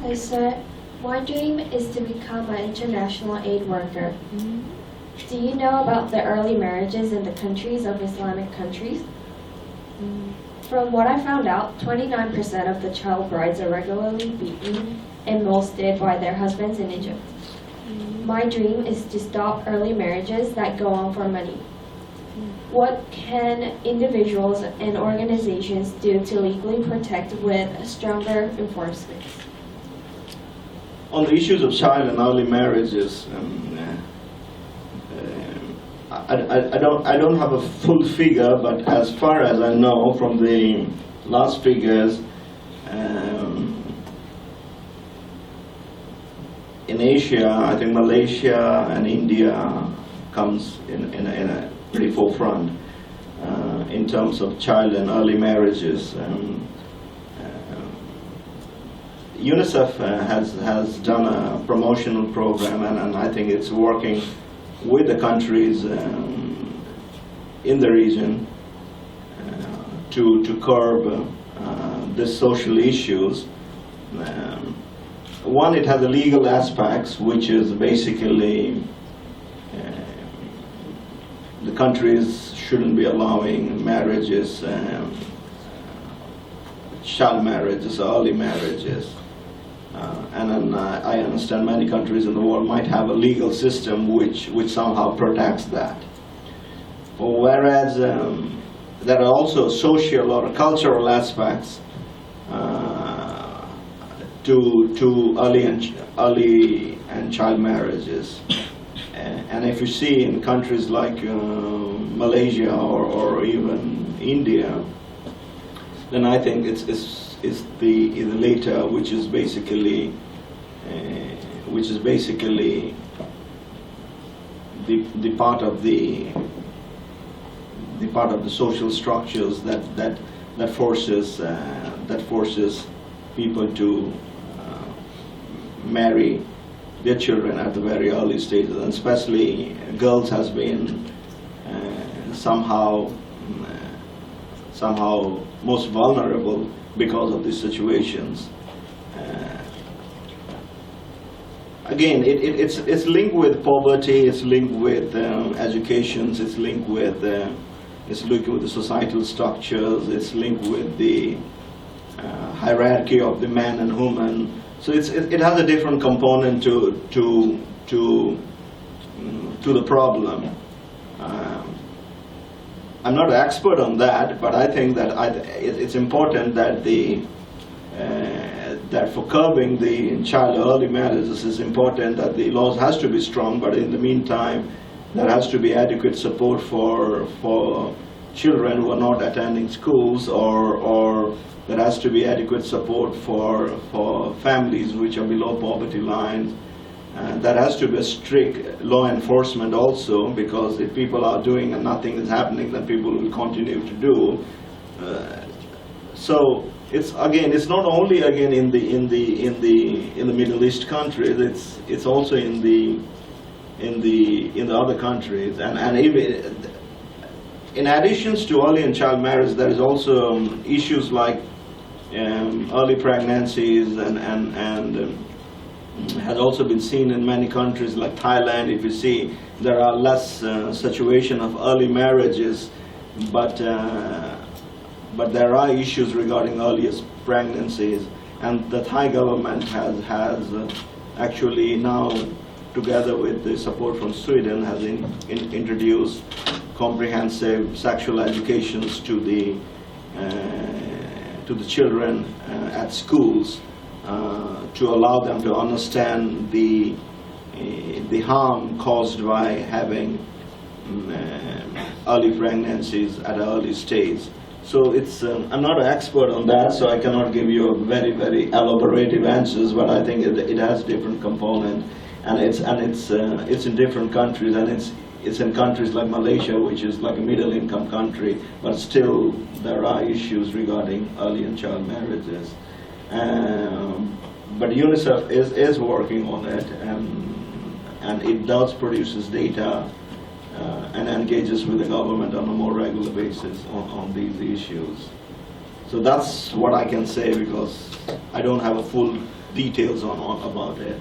Hi, sir. My dream is to become an international aid worker. Do you know about the early marriages in the countries of Islamic countries? From what I found out, 29% of the child brides are regularly beaten and molested by their husbands in Egypt. My dream is to stop early marriages that go on for money. What can individuals and organizations do to legally protect with stronger enforcement? On the issues of child and early marriages, I don't have a full figure, but as far as I know from the last figures, in Asia, I think Malaysia and India comes in a pretty forefront in terms of child and early marriages. UNICEF has done a promotional program, and I think it's working with the countries in the region to curb these social issues. One, it has the legal aspects, which is basically the countries shouldn't be allowing marriages, child marriages, early marriages. And then I understand many countries in the world might have a legal system which somehow protects that. Whereas there are also social or cultural aspects to early and child marriages. And if you see in countries like Malaysia or even India, then I think it's the later, which is basically the part of the social structures that forces people to marry their children at the very early stages, and especially girls has been somehow most vulnerable because of these situations. Again, it's linked with poverty, it's linked with education, it's linked with the societal structures, it's linked with the hierarchy of the man and woman. So it has a different component to the problem. I'm not an expert on that, but I think that it's important that that for curbing the child early marriages, it's important that the laws has to be strong, but in the meantime, there has to be adequate support for children who are not attending schools, or there has to be adequate support for families which are below poverty line. There has to be a strict law enforcement also, because if people are doing and nothing is happening, then people will continue to do. So it's not only in the Middle East countries. It's also in the other countries, and even in addition to early and child marriage, there is also issues like early pregnancies and has also been seen in many countries like Thailand. If you see, there are less situation of early marriages, but there are issues regarding earliest pregnancies, and the Thai government has actually now, together with the support from Sweden, has introduced comprehensive sexual educations to the children at schools, to allow them to understand the harm caused by having early pregnancies at an early stage. So it's I'm not an expert on that, so I cannot give you a very elaborative answers. But I think it has different component, and it's in different countries, and it's in countries like Malaysia, which is like a middle-income country, but still there are issues regarding early and child marriages. But UNICEF is working on it, and it does produces data and engages with the government on a more regular basis on these issues. So that's what I can say, because I don't have a full details on about it.